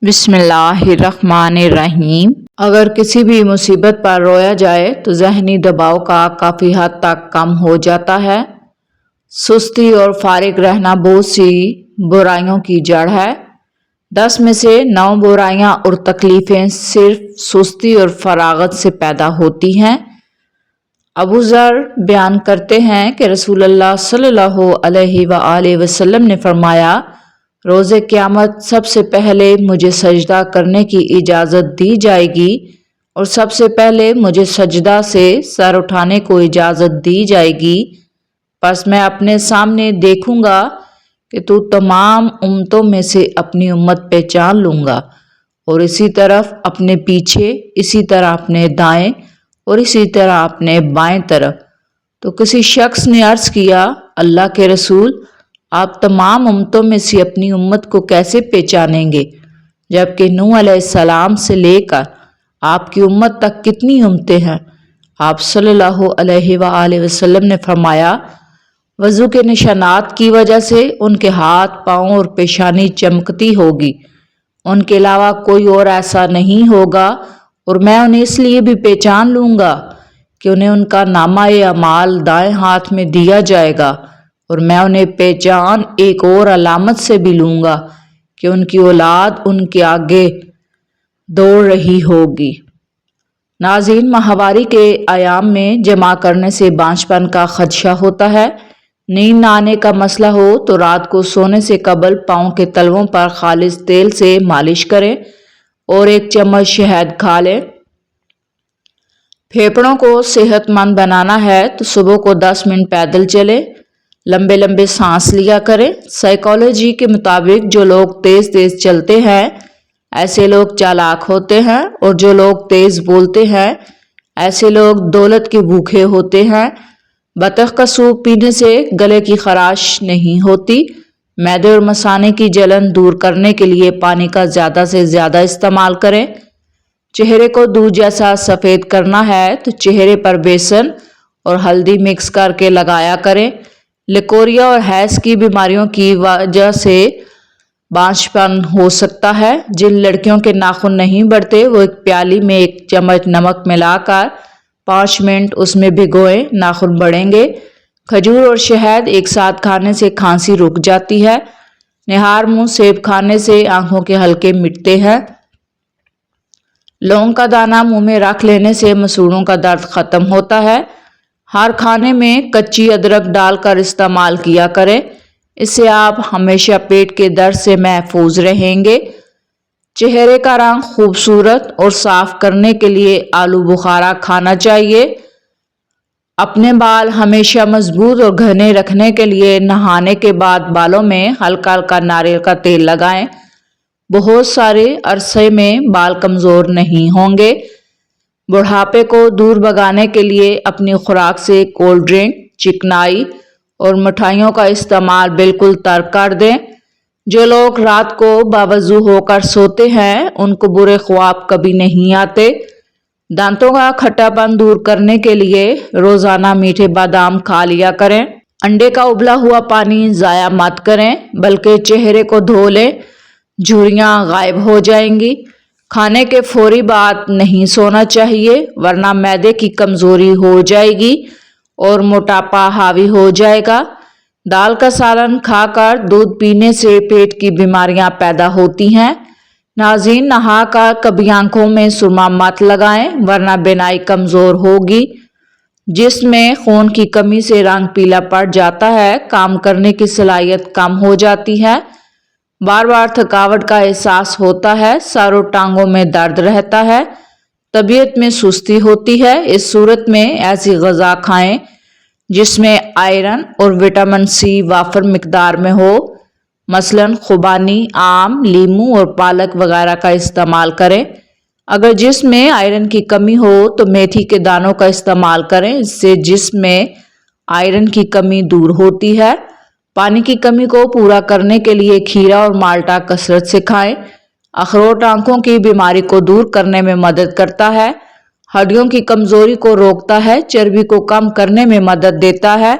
بسم اللہ الرحمن الرحیم۔ اگر کسی بھی مصیبت پر رویا جائے تو ذہنی دباؤ کا کافی حد تک کم ہو جاتا ہے۔ سستی اور فارغ رہنا بہت سی برائیوں کی جڑ ہے۔ 10 میں سے 9 برائیاں اور تکلیفیں صرف سستی اور فراغت سے پیدا ہوتی ہیں۔ ابو ذر بیان کرتے ہیں کہ رسول اللہ صلی اللہ علیہ وآلہ وسلم نے فرمایا، روز قیامت سب سے پہلے مجھے سجدہ کرنے کی اجازت دی جائے گی اور سب سے پہلے مجھے سجدہ سے سر اٹھانے کو اجازت دی جائے گی۔ پس میں اپنے سامنے دیکھوں گا کہ تو تمام امتوں میں سے اپنی امت پہچان لوں گا، اور اسی طرف اپنے پیچھے، اسی طرح اپنے دائیں اور اسی طرح اپنے بائیں طرف۔ تو کسی شخص نے عرض کیا، اللہ کے رسول، آپ تمام امتوں میں سے اپنی امت کو کیسے پہچانیں گے، جبکہ نوح علیہ السلام سے لے کر آپ کی امت تک کتنی امتیں ہیں؟ آپ صلی اللہ علیہ وآلہ وسلم نے فرمایا، وضو کے نشانات کی وجہ سے ان کے ہاتھ، پاؤں اور پیشانی چمکتی ہوگی، ان کے علاوہ کوئی اور ایسا نہیں ہوگا، اور میں انہیں اس لیے بھی پہچان لوں گا کہ انہیں ان کا نامہ اعمال دائیں ہاتھ میں دیا جائے گا، اور میں انہیں پہچان ایک اور علامت سے بھی لوں گا کہ ان کی اولاد ان کے آگے دوڑ رہی ہوگی۔ ناظرین، ماہواری کے ایام میں جمع کرنے سے بانجھپن کا خدشہ ہوتا ہے۔ نیند نہ آنے کا مسئلہ ہو تو رات کو سونے سے قبل پاؤں کے تلووں پر خالص تیل سے مالش کریں اور 1 چمچ شہد کھا لیں۔ پھیپھڑوں کو صحت مند بنانا ہے تو صبح کو 10 منٹ پیدل چلیں، لمبے لمبے سانس لیا کریں۔ سائیکالوجی کے مطابق جو لوگ تیز تیز چلتے ہیں ایسے لوگ چالاک ہوتے ہیں، اور جو لوگ تیز بولتے ہیں ایسے لوگ دولت کے بھوکے ہوتے ہیں۔ بطخ کا سوپ پینے سے گلے کی خراش نہیں ہوتی۔ معدے اور مثانے کی جلن دور کرنے کے لیے پانی کا زیادہ سے زیادہ استعمال کریں۔ چہرے کو دودھ جیسا سفید کرنا ہے تو چہرے پر بیسن اور ہلدی مکس کر کے لگایا کریں۔ لیکوریا اور حیض کی بیماریوں کی وجہ سے بانجھپن ہو سکتا ہے۔ جن لڑکیوں کے ناخن نہیں بڑھتے وہ ایک پیالی میں 1 چمچ نمک ملا کر 5 منٹ اس میں بھگوئیں، ناخن بڑھیں گے۔ کھجور اور شہد ایک ساتھ کھانے سے کھانسی رک جاتی ہے۔ نہار منہ سیب کھانے سے آنکھوں کے حلقے مٹتے ہیں۔ لونگ کا دانہ منہ میں رکھ لینے سے مسوڑھوں کا درد ختم ہوتا ہے۔ ہر کھانے میں کچی ادرک ڈال کر استعمال کیا کریں، اس سے آپ ہمیشہ پیٹ کے درد سے محفوظ رہیں گے۔ چہرے کا رنگ خوبصورت اور صاف کرنے کے لیے آلو بخارا کھانا چاہیے۔ اپنے بال ہمیشہ مضبوط اور گھنے رکھنے کے لیے نہانے کے بعد بالوں میں ہلکا ہلکا ناریل کا تیل لگائیں۔ بہت سارے عرصے میں بال کمزور نہیں ہوں گے۔ بڑھاپے کو دور بھگانے کے لیے اپنی خوراک سے کولڈ ڈرنک، چکنائی اور مٹھائیوں کا استعمال بالکل ترک کر دیں۔ جو لوگ رات کو باوضو ہو کر سوتے ہیں ان کو برے خواب کبھی نہیں آتے۔ دانتوں کا کھٹا پن دور کرنے کے لیے روزانہ میٹھے بادام کھا لیا کریں۔ انڈے کا ابلا ہوا پانی ضائع مت کریں بلکہ چہرے کو دھو لیں، جھریاں غائب ہو جائیں گی۔ کھانے کے فوری بعد نہیں سونا چاہیے ورنہ معدے کی کمزوری ہو جائے گی اور موٹاپا حاوی ہو جائے گا۔ دال کا سالن کھا کر دودھ پینے سے پیٹ کی بیماریاں پیدا ہوتی ہیں۔ ناظرین، نہا کر کبھی آنکھوں میں سرما مت لگائیں ورنہ بینائی کمزور ہوگی۔ جسم میں خون کی کمی سے رنگ پیلا پڑ جاتا ہے، کام کرنے کی صلاحیت کم ہو جاتی ہے، بار بار تھکاوٹ کا احساس ہوتا ہے، سر اور ٹانگوں میں درد رہتا ہے، طبیعت میں سستی ہوتی ہے۔ اس صورت میں ایسی غذا کھائیں جس میں آئرن اور وٹامن سی وافر مقدار میں ہو، مثلاً خوبانی، آم، لیموں اور پالک وغیرہ کا استعمال کریں۔ اگر جسم میں آئرن کی کمی ہو تو میتھی کے دانوں کا استعمال کریں، اس سے جسم میں آئرن کی کمی دور ہوتی ہے۔ پانی کی کمی کو پورا کرنے کے لیے کھیرا اور مالٹا کثرت سے کھائیں۔ اخروٹ آنکھوں کی بیماری کو دور کرنے میں مدد کرتا ہے، ہڈیوں کی کمزوری کو روکتا ہے، چربی کو کم کرنے میں مدد دیتا ہے۔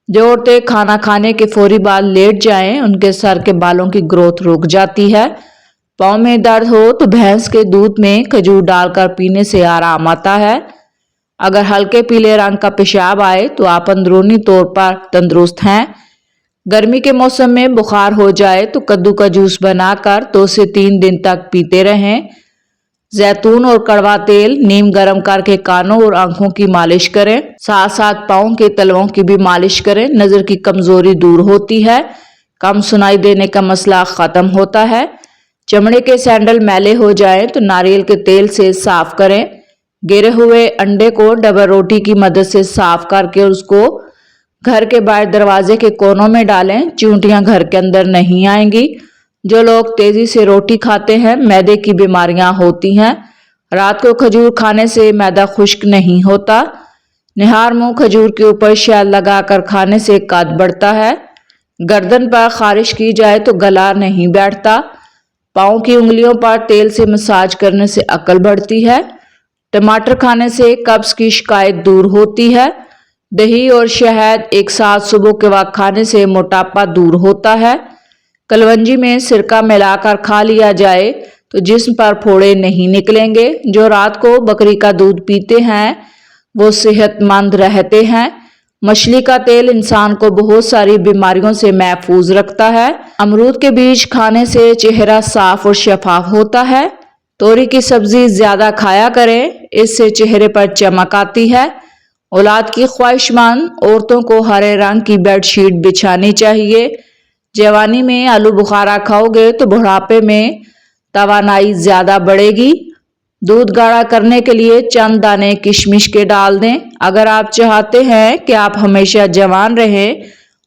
جو عورتیں کھانا کھانے کے فوری بعد لیٹ جائیں ان کے سر کے بالوں کی گروتھ رک جاتی ہے۔ पाँव में दर्द हो तो भैंस के दूध में खजूर डालकर पीने से आराम आता है। अगर हल्के पीले रंग का पेशाब आए तो आप अंदरूनी तौर पर तंदुरुस्त हैं। गर्मी के मौसम में बुखार हो जाए तो कद्दू का जूस बनाकर 2 से 3 दिन तक पीते रहें। जैतून और कड़वा तेल नीम गर्म करके कानों और आंखों की मालिश करें। साथ साथ पाँव के तलवों की भी मालिश करें। नजर की कमजोरी दूर होती है। कम सुनाई देने का मसला खत्म होता है। चमड़े के सैंडल मैले हो जाएं तो नारियल के तेल से साफ करें। गिरे हुए अंडे को डबल रोटी की मदद से साफ करके उसको घर के बाहर दरवाजे के कोनों में डालें। चींटियां घर के अंदर नहीं आएंगी। जो लोग तेजी से रोटी खाते हैं मैदे की बीमारियां होती हैं। रात को खजूर खाने से मैदा खुश्क नहीं होता। निहार मुंह खजूर के ऊपर शहद लगाकर खाने से कद बढ़ता है। गर्दन पर खारिश की जाए तो गला नहीं बैठता। पाँव की उंगलियों पर तेल से मसाज करने से अकल बढ़ती है। टमाटर खाने से कब्ज की शिकायत दूर होती है। दही और शहद एक साथ सुबह के वक्त खाने से मोटापा दूर होता है। कलवंजी में सिरका मिलाकर खा लिया जाए तो जिस्म पर फोड़े नहीं निकलेंगे। जो रात को बकरी का दूध पीते हैं वो सेहतमंद रहते हैं। मछली का तेल इंसान को बहुत सारी बीमारियों से महफूज रखता है। अमरूद के बीज खाने से चेहरा साफ और शफाफ होता है। तोरी की सब्जी ज्यादा खाया करें, इससे चेहरे पर चमक आती है। औलाद की ख्वाहिशमंद औरतों को हरे रंग की बेडशीट बिछानी चाहिए। जवानी में आलू बुखारा खाओगे तो बुढ़ापे में तवानाई ज्यादा बढ़ेगी। दूध गाढ़ा करने के लिए चंद दाने किशमिश के डाल दें। अगर आप चाहते हैं कि आप हमेशा जवान रहें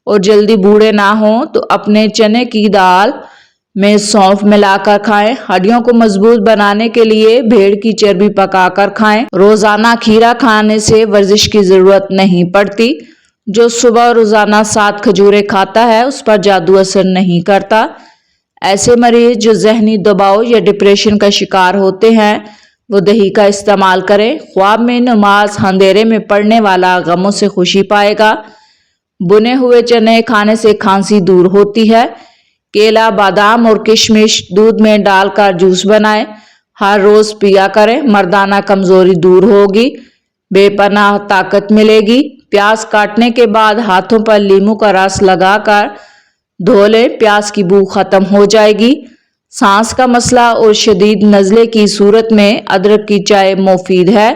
और जल्दी बूढ़े ना हो तो अपने चने की दाल में सौंफ मिलाकर खाएं। हड्डियों को मजबूत बनाने के लिए भेड़ की चर्बी पकाकर खाएं। रोजाना खीरा खाने से वर्जिश की जरूरत नहीं पड़ती। जो सुबह रोजाना 7 खजूरें खाता है उस पर जादू असर नहीं करता। ऐसे मरीज जो जहनी दबाव या डिप्रेशन का शिकार होते हैं वो दही का इस्तेमाल करें। ख्वाब में नमाज अंधेरे में पढ़ने वाला गमों से खुशी पाएगा। बुने हुए चने खाने से खांसी दूर होती है। केला, बादाम और किशमिश दूध में डालकर जूस बनाएं। हर रोज पिया करें। मर्दाना कमजोरी दूर होगी। बेपनाह ताकत मिलेगी। प्याज काटने के बाद हाथों पर नींबू का रस लगाकर धो लें। प्याज की बू खत्म हो जाएगी। सांस का मसला और शदीद नज़ले की सूरत में अदरक की चाय मुफीद है।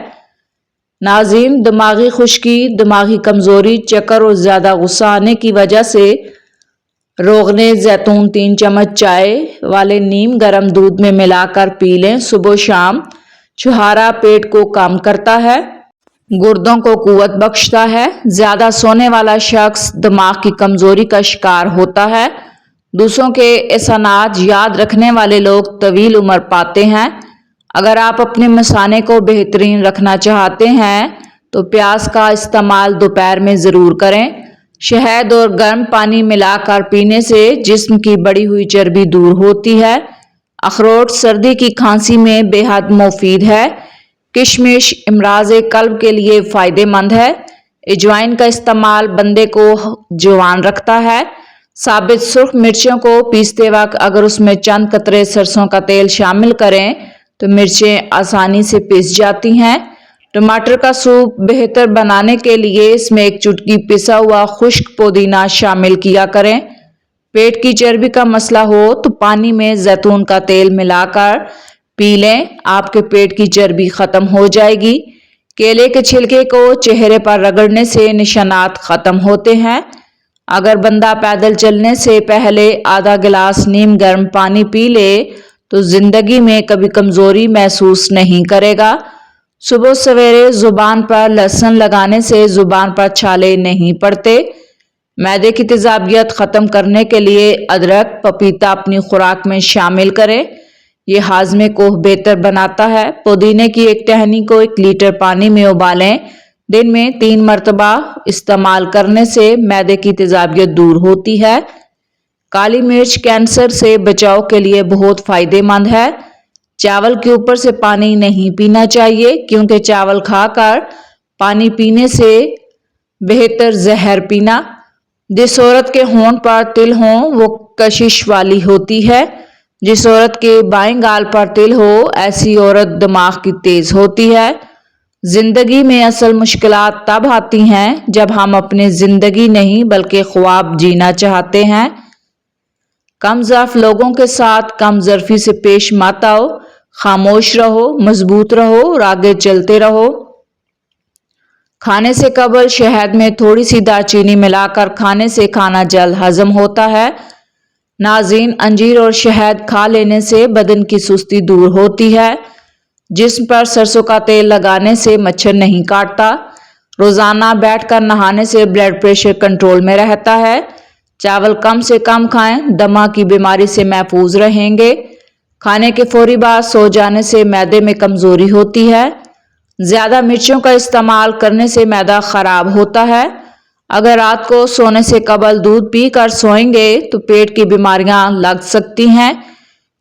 नाज़रीन, दिमागी खुश्की, दिमागी कमजोरी, चक्कर और ज्यादा गुस्सा आने की वजह से रोगने जैतून 3 चम्मच चाय वाले नीम गर्म दूध में मिलाकर पी लें सुबह शाम। छुहारा पेट को कम करता है, गुर्दों को कुव्वत बख्शता है। ज्यादा सोने वाला शख्स दिमाग की कमजोरी का शिकार होता है। दूसरों के एहसानात याद रखने वाले लोग तवील उम्र पाते हैं। अगर आप अपने मसाने को बेहतरीन रखना चाहते हैं तो प्याज का इस्तेमाल दोपहर में ज़रूर करें। शहद और गर्म पानी मिलाकर पीने से जिस्म की बढ़ी हुई चर्बी दूर होती है। अखरोट सर्दी की खांसी में बेहद मुफीद है। किशमिश इमराज कल्ब के लिए फ़ायदेमंद है। अजवाइन का इस्तेमाल बंदे को जवान रखता है। साबित सुर्ख मिर्चों को पीसते वक्त अगर उसमें चंद कतरे सरसों का तेल शामिल करें तो मिर्चें आसानी से पिस जाती हैं। टमाटर का सूप बेहतर बनाने के लिए इसमें 1 चुटकी पिसा हुआ खुश्क पुदीना शामिल किया करें। पेट की चर्बी का मसला हो तो पानी में जैतून का तेल मिलाकर पी लें। आपके पेट की चर्बी खत्म हो जाएगी। केले के छिलके को चेहरे पर रगड़ने से निशानात खत्म होते हैं। अगर बंदा पैदल चलने से पहले आधा गिलास नीम गर्म पानी पी ले तो जिंदगी में कभी कमजोरी महसूस नहीं करेगा। सुबह सवेरे जुबान पर लहसुन लगाने से जुबान पर छाले नहीं पड़ते। मैदे की तेजाबियत खत्म करने के लिए अदरक, पपीता अपनी खुराक में शामिल करें। ये हाजमे को बेहतर बनाता है। पुदीने की 1 टहनी को 1 लीटर पानी में उबालें। दिन में 3 मरतबा इस्तेमाल करने से मैदे की तेजाबियत दूर होती है। काली मिर्च कैंसर से बचाव के लिए बहुत फायदेमंद है। चावल के ऊपर से पानी नहीं पीना चाहिए क्योंकि चावल खाकर पानी पीने से बेहतर जहर पीना। जिस औरत के होंठ पर तिल हों वो कशिश वाली होती है। जिस औरत के बाएं गाल पर तिल हो, ऐसी औरत दिमाग की तेज होती है। जिंदगी में असल मुश्किलात तब आती हैं जब हम अपनी जिंदगी नहीं बल्कि ख्वाब जीना चाहते हैं। कम ज़र्फ लोगों के साथ कम ज़र्फी से पेश मत आओ। खामोश रहो, मजबूत रहो और आगे चलते रहो। खाने से कबल शहद में थोड़ी सी दालचीनी मिलाकर खाने से खाना जल्द हजम होता है। नाज़रीन, अंजीर और शहद खा लेने से बदन की सुस्ती दूर होती है। जिस्म पर सरसों का तेल लगाने से मच्छर नहीं काटता। रोजाना बैठकर नहाने से ब्लड प्रेशर कंट्रोल में रहता है। चावल कम से कम खाएं, दमा की बीमारी से महफूज रहेंगे। खाने के फौरी बाद सो जाने से मैदे में कमजोरी होती है। ज्यादा मिर्चों का इस्तेमाल करने से मैदा खराब होता है। अगर रात को सोने से कबल दूध पीकर सोएंगे तो पेट की बीमारियां लग सकती हैं।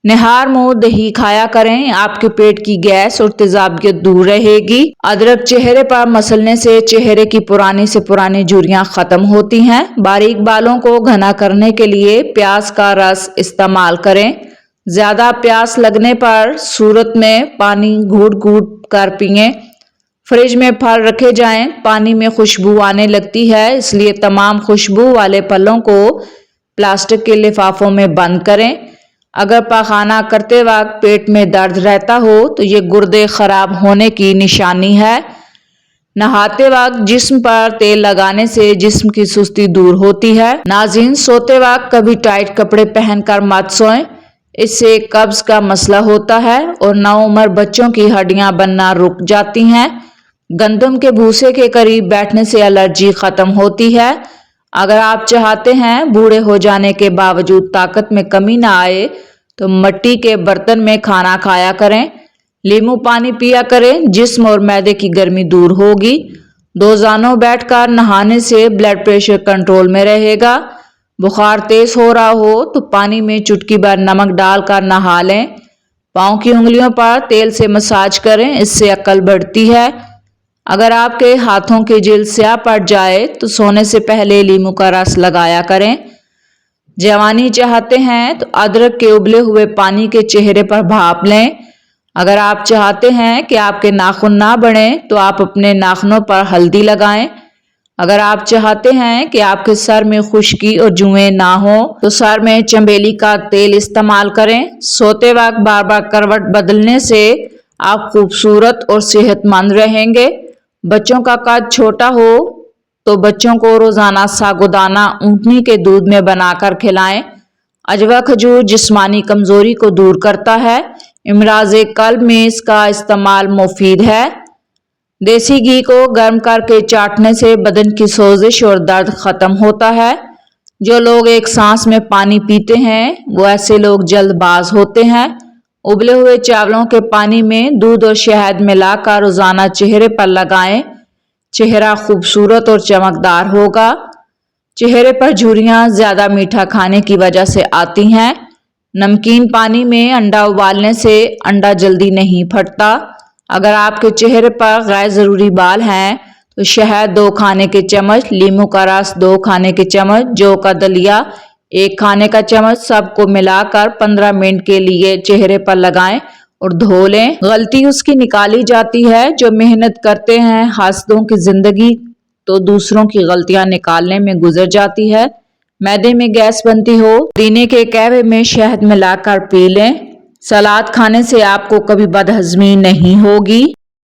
निहार मुंह दही खाया करें, आपके पेट की गैस और तेजाबियत दूर रहेगी। अदरक चेहरे पर मसलने से चेहरे की पुरानी से पुरानी झुर्रियां खत्म होती हैं। बारीक बालों को घना करने के लिए प्याज का रस इस्तेमाल करें। ज्यादा प्यास लगने पर सूरत में पानी घूट घूट कर पिएं। फ्रिज में फल रखे जाएं, पानी में खुशबू आने लगती है, इसलिए तमाम खुशबू वाले फलों को प्लास्टिक के लिफाफों में बंद करें। अगर पाखाना करते वक्त पेट में दर्द रहता हो तो ये गुर्दे खराब होने की निशानी है। नहाते वक्त जिस्म पर तेल लगाने से जिस्म की सुस्ती दूर होती है। नाज़रीन, सोते वक्त कभी टाइट कपड़े पहनकर मत सोएं, इससे कब्ज का मसला होता है और नौउम्र बच्चों की हड्डियां बनना रुक जाती हैं। गंदम के भूसे के करीब बैठने से एलर्जी खत्म होती है। अगर आप चाहते हैं बूढ़े हो जाने के बावजूद ताकत में कमी ना आए तो मिट्टी के बर्तन में खाना खाया करें। नींबू पानी पिया करें, जिस्म और मैदे की गर्मी दूर होगी। रोजाना बैठकर नहाने से ब्लड प्रेशर कंट्रोल में रहेगा। बुखार तेज हो रहा हो तो पानी में चुटकी भर नमक डालकर नहा लें। पाँव की उंगलियों पर तेल से मसाज करें, इससे अकल बढ़ती है। अगर आपके हाथों की जिल्द स्याह पड़ जाए तो सोने से पहले नींबू का रस लगाया करें। जवानी चाहते हैं तो अदरक के उबले हुए पानी के चेहरे पर भाप लें। अगर आप चाहते हैं कि आपके नाखून ना बढ़े तो आप अपने नाखूनों पर हल्दी लगाएं। अगर आप चाहते हैं कि आपके सर में खुश्की और जुएं ना हो तो सर में चमेली का तेल इस्तेमाल करें। सोते वक्त बार बार करवट बदलने से आप खूबसूरत और सेहतमंद रहेंगे। बच्चों का कद छोटा हो तो बच्चों को रोजाना साबूदाना ऊँटनी के दूध में बनाकर खिलाएं। अजवा खजूर जिस्मानी कमजोरी को दूर करता है। इमराज़े कल्ब में इसका इस्तेमाल मुफीद है। देसी घी को गर्म करके चाटने से बदन की सोजिश और दर्द खत्म होता है। जो लोग एक सांस में पानी पीते हैं वो ऐसे लोग जल्दबाज होते हैं। उबले हुए चावलों के पानी में दूध और शहद मिलाकर रोजाना चेहरे पर लगाएं। चेहरा खूबसूरत और चमकदार होगा। चेहरे पर झुर्रियां ज्यादा मीठा खाने की वजह से आती हैं। नमकीन पानी में अंडा उबालने से अंडा जल्दी नहीं फटता। अगर आपके चेहरे पर गैर जरूरी बाल हैं तो शहद 2 खाने के चम्मच, नींबू का रस 2 खाने के चम्मच, जौ का दलिया 1 खाने का चम्मच, सबको मिलाकर 15 मिनट के लिए चेहरे पर लगाएं और धो लें। गलती उसकी निकाली जाती है जो मेहनत करते हैं। हासिलों की जिंदगी तो दूसरों की गलतियां निकालने में गुजर जाती है। मैदे में गैस बनती हो, पुदीने के कहवे में शहद मिलाकर पी लें। सलाद खाने से आपको कभी बदहजमी नहीं होगी।